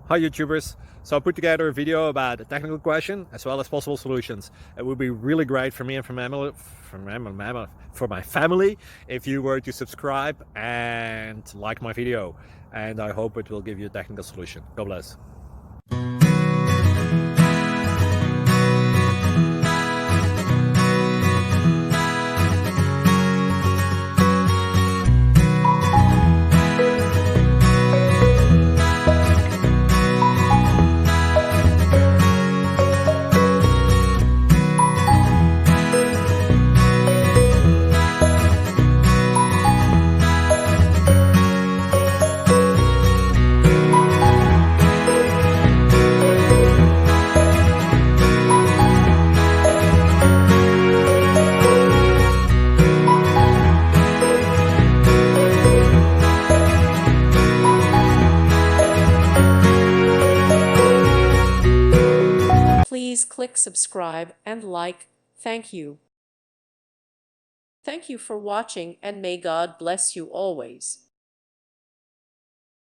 Hi YouTubers! So I put together a video about a technical question as well as possible solutions. It would be really great for me and for my family if you were to subscribe and like my video, and I hope it will give you a technical solution. God bless. Please click subscribe and like. Thank you. Thank you for watching, and may God bless you always.